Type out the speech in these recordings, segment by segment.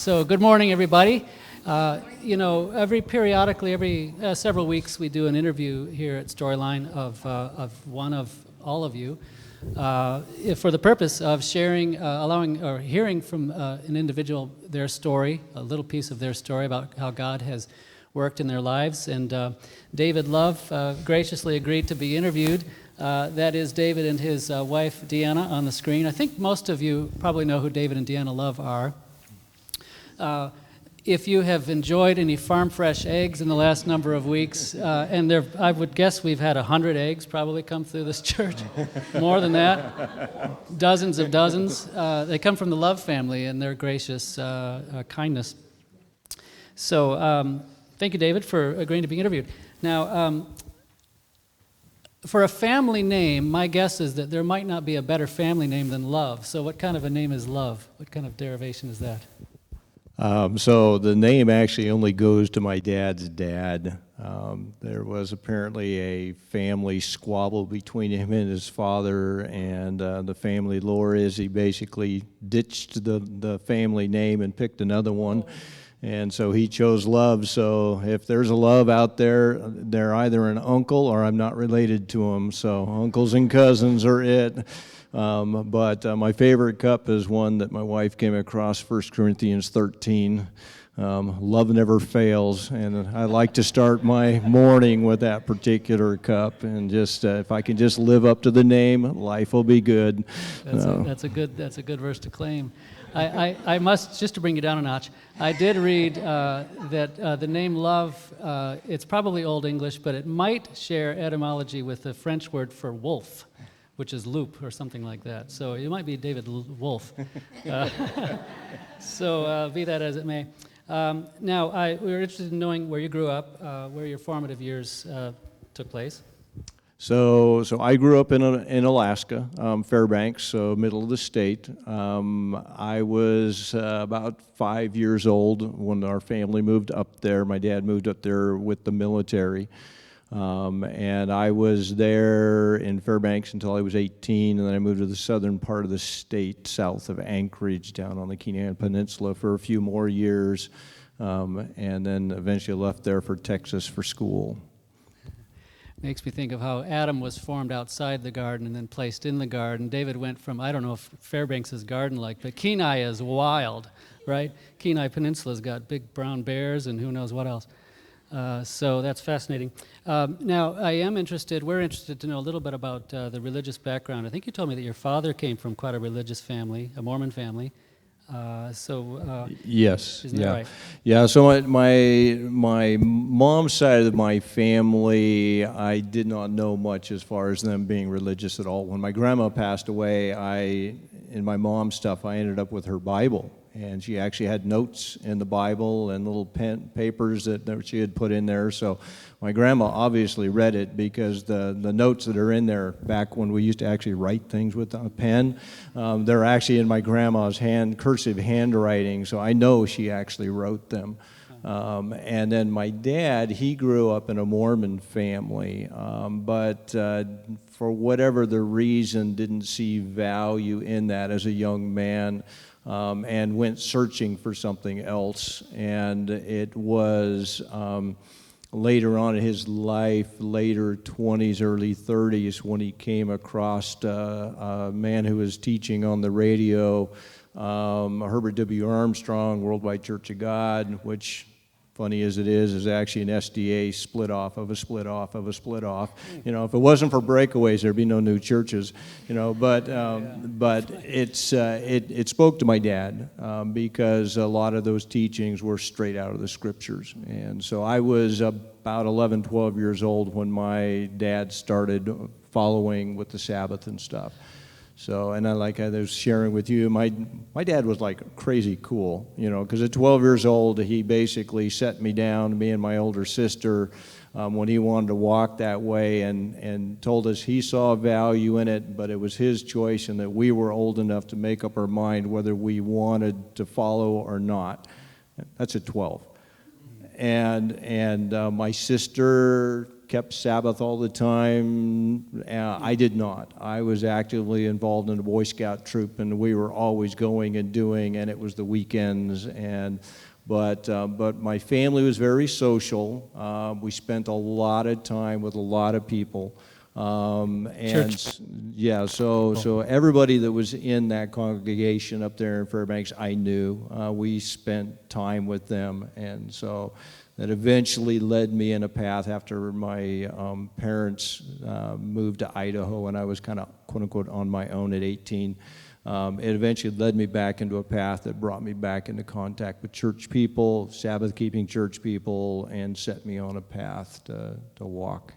So good morning, everybody. Periodically, every several weeks, we do an interview here at Storyline of one of all of you, for the purpose of sharing, allowing, or hearing from an individual their story, a little piece of their story about how God has worked in their lives. And David Love graciously agreed to be interviewed. That is David and his wife, Deanna, on the screen. I think most of you probably know who David and Deanna Love are. If you have enjoyed any farm fresh eggs in the last number of weeks, and I would guess we've had 100 eggs probably come through this church, more than that, dozens of dozens. They come from the Love family and their gracious kindness. So thank you, David, for agreeing to be interviewed. Now, for a family name, my guess is that there might not be a better family name than Love. So what kind of a name is Love? What kind of derivation is that? So the name actually only goes to my dad's dad. There was apparently a family squabble between him and his father, and the family lore is he basically ditched the family name and picked another one. And so he chose Love. So if there's a Love out there, they're either an uncle or I'm not related to them. So uncles and cousins are it. But my favorite cup is one that my wife came across, 1 Corinthians 13. Love never fails, and I like to start my morning with that particular cup, and just if I can just live up to the name, life will be good. That's a good verse to claim. I must, just to bring you down a notch, I did read that the name Love, it's probably Old English, but it might share etymology with the French word for wolf, which is loup or something like that. So it might be David Wolf. So be that as it may. Now, we were interested in knowing where you grew up, where your formative years took place. So I grew up in Alaska, Fairbanks, so middle of the state. I was about 5 years old when our family moved up there. My dad moved up there with the military. And I was there in Fairbanks until I was 18, and then I moved to the southern part of the state, south of Anchorage, down on the Kenai Peninsula for a few more years, and then eventually left there for Texas for school. Makes me think of how Adam was formed outside the garden and then placed in the garden. David went from, I don't know if Fairbanks is garden-like, but Kenai is wild, right? Kenai Peninsula's got big brown bears and who knows what else. So that's fascinating. Now, we're interested to know a little bit about the religious background. I think you told me that your father came from quite a religious family, a Mormon family. Yes. Isn't that right? Yeah, so my mom's side of my family, I did not know much as far as them being religious at all. When my grandma passed away, in my mom's stuff, I ended up with her Bible. And she actually had notes in the Bible and little papers that she had put in there. So my grandma obviously read it because the notes that are in there, back when we used to actually write things with a pen, they're actually in my grandma's cursive handwriting. So I know she actually wrote them. And then my dad, he grew up in a Mormon family, but for whatever the reason, didn't see value in that as a young man. And went searching for something else. And it was later on in his life, later 20s, early 30s, when he came across a man who was teaching on the radio, Herbert W. Armstrong, Worldwide Church of God, which, funny as it is actually an SDA split off of a split off of a split off. You know, if it wasn't for breakaways, there'd be no new churches. You know, but it spoke to my dad because a lot of those teachings were straight out of the scriptures. And so I was about 11, 12 years old when my dad started following with the Sabbath and stuff. So, and I was sharing with you, my dad was like crazy cool, you know, because at 12 years old, he basically set me down, me and my older sister, when he wanted to walk that way, and told us he saw value in it, but it was his choice and that we were old enough to make up our mind whether we wanted to follow or not. That's at 12. And my sister kept Sabbath all the time. I did not. I was actively involved in a Boy Scout troop, and we were always going and doing, and it was the weekends. But my family was very social. We spent a lot of time with a lot of people. Church. Yeah, so everybody that was in that congregation up there in Fairbanks, I knew. We spent time with them, and so that eventually led me in a path after my parents moved to Idaho, and I was kind of quote unquote on my own at 18. It eventually led me back into a path that brought me back into contact with church people, Sabbath-keeping church people, and set me on a path to walk.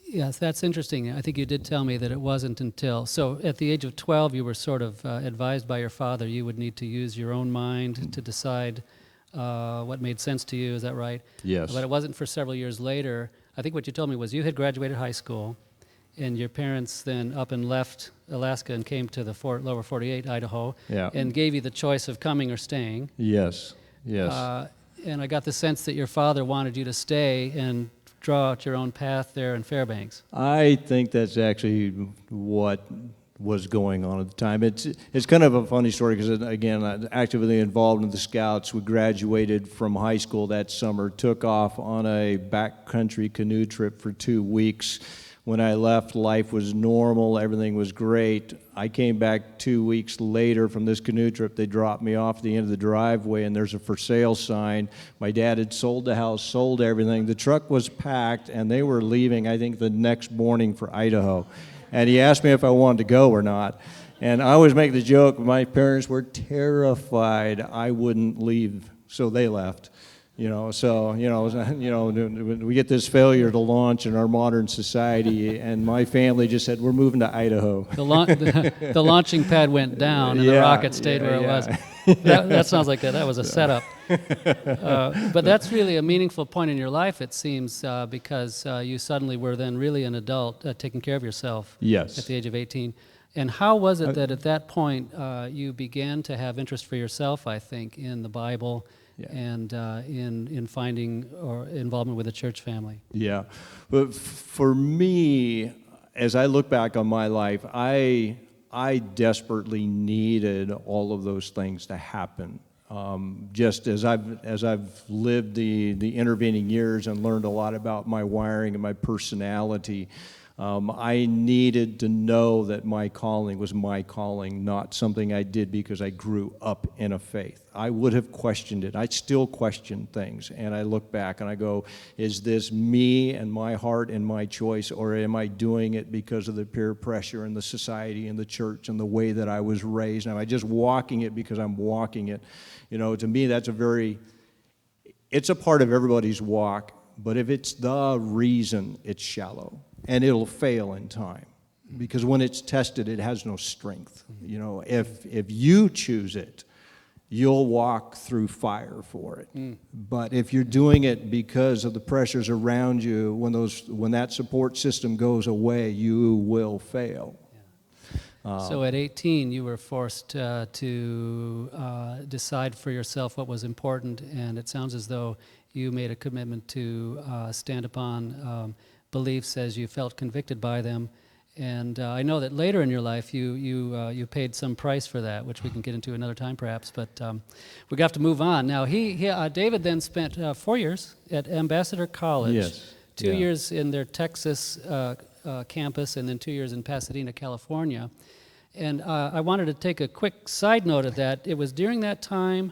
Yes, that's interesting. I think you did tell me that it wasn't until, so at the age of 12, you were sort of advised by your father you would need to use your own mind to decide what made sense to you. Is that right? Yes. But it wasn't for several years later. I think what you told me was you had graduated high school, and your parents then up and left Alaska and came to the lower 48, Idaho, Yeah. and gave you the choice of coming or staying. Yes, yes. And I got the sense that your father wanted you to stay and draw out your own path there in Fairbanks. I think that's actually what was going on at the time. It's kind of a funny story because, again, I'm actively involved in the Scouts. We graduated from high school that summer, took off on a backcountry canoe trip for 2 weeks. When I left, life was normal, everything was great. I came back 2 weeks later from this canoe trip. They dropped me off at the end of the driveway, and there's a for sale sign. My dad had sold the house, sold everything. The truck was packed, and they were leaving, I think, the next morning for Idaho. And he asked me if I wanted to go or not. And I always make the joke, my parents were terrified I wouldn't leave, so they left. We get this failure to launch in our modern society, and my family just said, we're moving to Idaho. The launching pad went down, and the rocket stayed where it was. That sounds like that was a setup. But that's really a meaningful point in your life, it seems, because you suddenly were then really an adult taking care of yourself. Yes. At the age of 18. And how was it that at that point you began to have interest for yourself, I think, in the Bible, yeah, and in finding or involvement with the church family? Yeah, but for me, as I look back on my life, I desperately needed all of those things to happen. Just as I've lived the intervening years and learned a lot about my wiring and my personality, I needed to know that my calling was my calling, not something I did because I grew up in a faith. I would have questioned it. I still question things, and I look back and I go, is this me and my heart and my choice, or am I doing it because of the peer pressure and the society and the church and the way that I was raised? Am I just walking it because I'm walking it? To me, it's a part of everybody's walk, but if it's the reason, it's shallow. And it'll fail in time, because when it's tested, it has no strength. If you choose it, you'll walk through fire for it. But if you're doing it because of the pressures around you, when that support system goes away, you will fail. So at 18, you were forced to decide for yourself what was important, and it sounds as though you made a commitment to stand upon beliefs as you felt convicted by them. And I know that later in your life you paid some price for that, which we can get into another time perhaps, but we have to move on. Now David then spent 4 years at Ambassador College. Yes. 2 years in their Texas campus, and then 2 years in Pasadena, California. And I wanted to take a quick side note of that. It was during that time,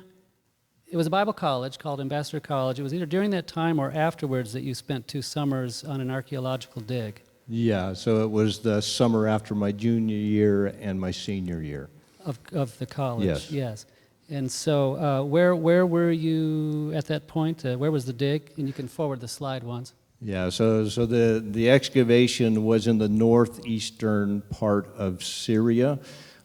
it was a Bible college called Ambassador College. It was either during that time or afterwards that you spent 2 summers on an archaeological dig. Yeah, so it was the summer after my junior year and my senior year. Of the college, yes. Yes. And so where were you at that point? Where was the dig? And you can forward the slide once. Yeah, so the excavation was in the northeastern part of Syria.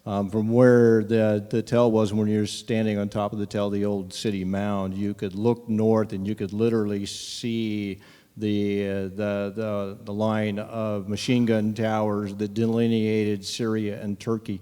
From where the tell was, when you're standing on top of the tell, the old city mound, you could look north and you could literally see the line of machine gun towers that delineated Syria and Turkey.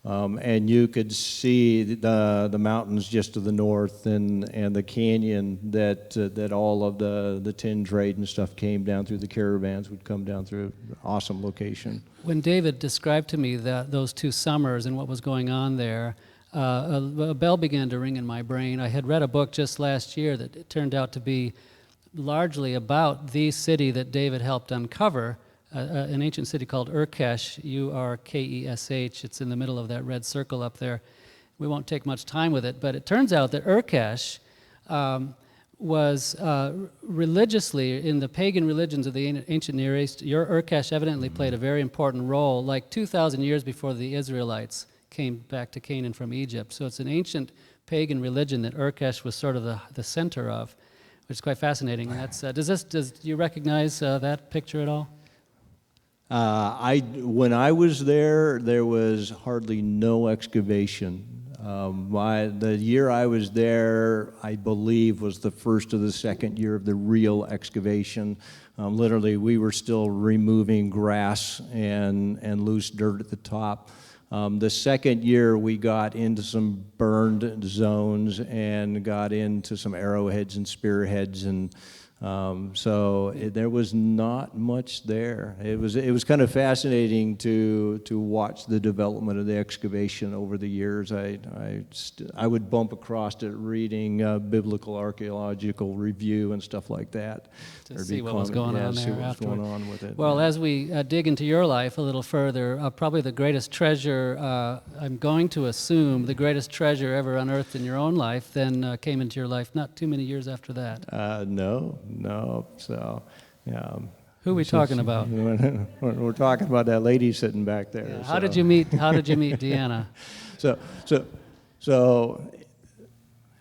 And you could see the mountains just to the north and the canyon that all of the tin trade and stuff came down through. The caravans would come down through. Awesome location. When David described to me those 2 summers and what was going on there, a bell began to ring in my brain. I had read a book just last year that it turned out to be largely about the city that David helped uncover, an ancient city called Urkesh, Urkesh. It's in the middle of that red circle up there. We won't take much time with it, but it turns out that Urkesh was religiously, in the pagan religions of the ancient Near East, Urkesh evidently played a very important role, like 2,000 years before the Israelites came back to Canaan from Egypt. So it's an ancient pagan religion that Urkesh was sort of the center of, which is quite fascinating. And that's, do you recognize that picture at all? When I was there was hardly no excavation. The year I was there, I believe, was the first or the second year of the real excavation. Literally, we were still removing grass and loose dirt at the top. The second year, we got into some burned zones and got into some arrowheads and spearheads, and there was not much there. It was kind of fascinating to watch the development of the excavation over the years. I would bump across it reading biblical archaeological review and stuff like that. To see what was going on there what's afterward. going on with it. Well, as we dig into your life a little further, probably the greatest treasure, I'm going to assume, the greatest treasure ever unearthed in your own life then came into your life not too many years after that. No. So, yeah. Who are we talking about? We're talking about that lady sitting back there. Yeah. How did you meet Deanna? So,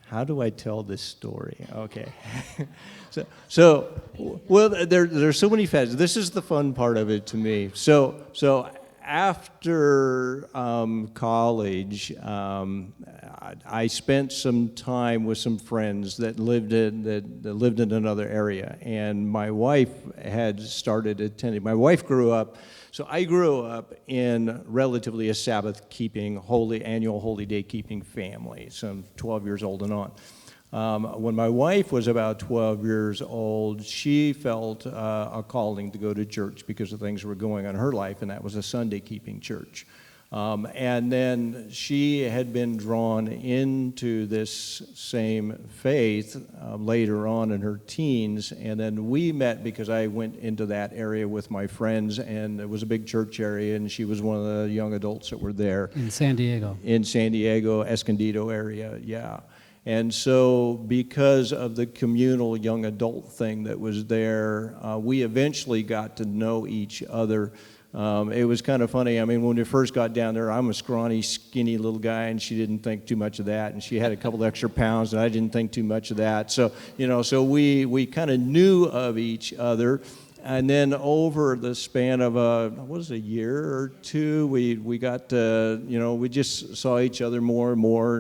how do I tell this story? Okay. Well, there's so many facets. This is the fun part of it to me. So after college, I spent some time with some friends that lived in another area, and my wife had started attending. My wife grew up. So I grew up in relatively a Sabbath-keeping, annual holy day-keeping family. So I'm 12 years old and on. When my wife was about 12 years old, she felt a calling to go to church because of things that were going on in her life, and that was a Sunday-keeping church. And then she had been drawn into this same faith later on in her teens, and then we met because I went into that area with my friends, and it was a big church area, and she was one of the young adults that were there. In San Diego. In San Diego, Escondido area, yeah. And so because of the communal young adult thing that was there, we eventually got to know each other. It was kind of funny. I mean, when we first got down there, I'm a scrawny, skinny little guy, and she didn't think too much of that. And she had a couple extra pounds, and I didn't think too much of that. So, so we kind of knew of each other. And then over the span of a year or two, we got to, we just saw each other more and more,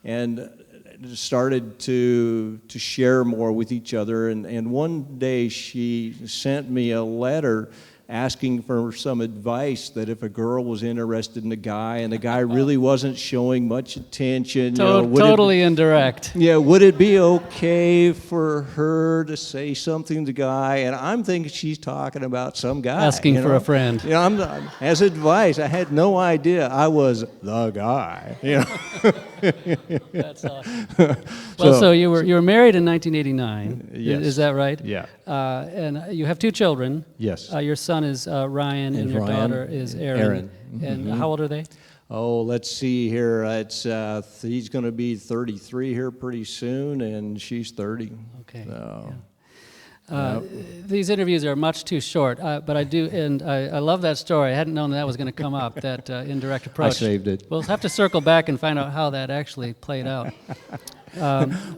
and started to share more with each other. And one day she sent me a letter asking for some advice that if a girl was interested in a guy and the guy really wasn't showing much attention. Totally indirect. Yeah, would it be okay for her to say something to the guy? And I'm thinking she's talking about some guy. Asking for a friend. As advice, I had no idea I was the guy. That's awesome. Well, so you were married in 1989. Yes. Is that right? Yeah. And you have 2 children. Yes. Your son is Ryan, and your daughter is Erin. And how old are they? Oh, let's see here. He's going to be 33 here pretty soon, and she's 30. Okay. So. Yeah. These interviews are much too short, but I do, and I love that story. I hadn't known that was going to come up, that indirect approach. I saved it. We'll have to circle back and find out how that actually played out.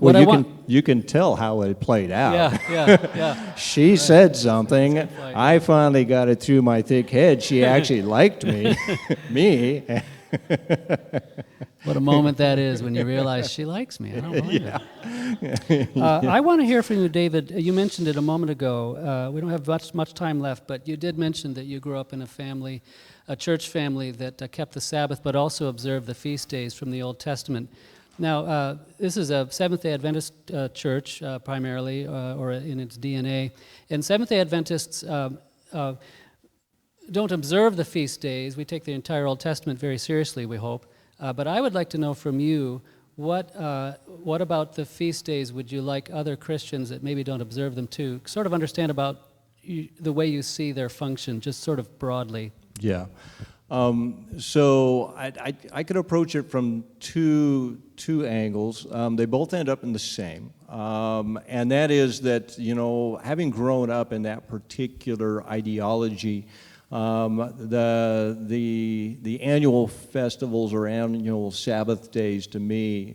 Well, you can tell how it played out. Yeah. She said something. I finally got it through my thick head. She actually liked me. What a moment that is when you realize she likes me. I don't believe it. I want to hear from you, David. You mentioned it a moment ago. We don't have much time left, but you did mention that you grew up in a church family that kept the Sabbath, but also observed the feast days from the Old Testament. Now, this is a Seventh-day Adventist church primarily, or in its DNA, and Seventh-day Adventists don't observe the feast days. We take the entire Old Testament very seriously, we hope. But I would like to know from you, what about the feast days would you like other Christians that maybe don't observe them to sort of understand about the way you see their function, just sort of broadly? Yeah. So I could approach it from two angles. They both end up in the same. And that is that, having grown up in that particular ideology, the annual festivals or annual Sabbath days to me,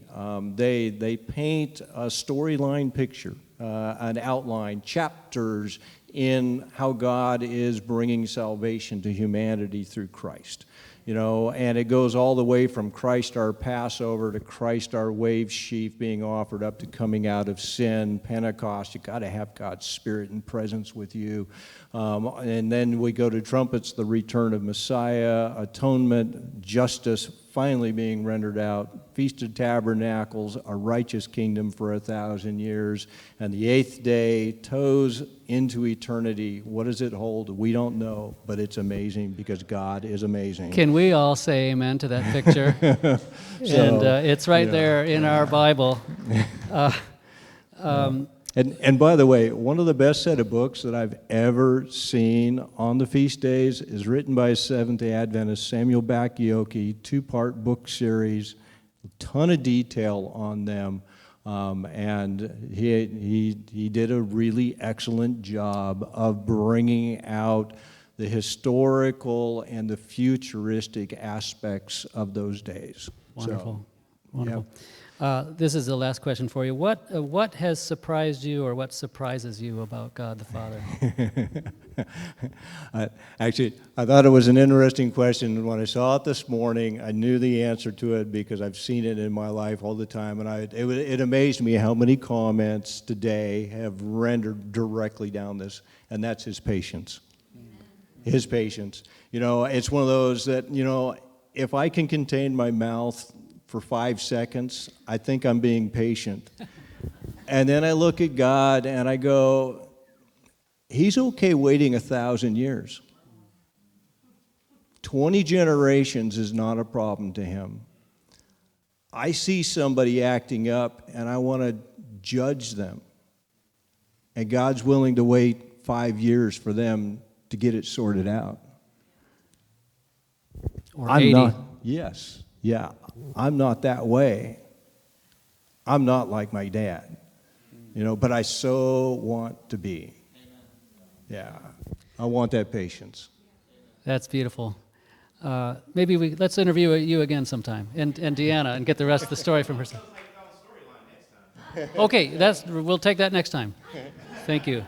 they paint a storyline picture, an outline, chapters in how God is bringing salvation to humanity through Christ. And it goes all the way from Christ our Passover to Christ our wave sheaf being offered up to coming out of sin, Pentecost. You got to have God's Spirit and presence with you. And then we go to trumpets, the return of Messiah, atonement, justice finally being rendered out, Feast of Tabernacles, a righteous kingdom for 1,000 years, and the eighth day, toes into eternity. What does it hold? We don't know, but it's amazing because God is amazing. Can we all say amen to that picture? And it's right there in our Bible. And by the way, one of the best set of books that I've ever seen on the feast days is written by a Seventh-day Adventist, Samuel Bakioki, 2-part book series, a ton of detail on them, and he did a really excellent job of bringing out the historical and the futuristic aspects of those days. Wonderful, So, wonderful. Yep. This is the last question for you. What has surprised you, or what surprises you about God the Father? Actually, I thought it was an interesting question. When I saw it this morning, I knew the answer to it because I've seen it in my life all the time, and it amazed me how many comments today have rendered directly down this, and that's His patience. His patience. It's one of those that, if I can contain my mouth for 5 seconds, I think I'm being patient. And then I look at God and I go, He's okay waiting 1,000 years. 20 generations is not a problem to Him. I see somebody acting up and I want to judge them. And God's willing to wait 5 years for them to get it sorted out. Or 80. Yes. Yeah, I'm not that way. I'm not like my dad, but I so want to be. Yeah, I want that patience. That's beautiful. Maybe let's interview you again sometime, and Deanna, and get the rest of the story from her. Okay, we'll take that next time. Thank you.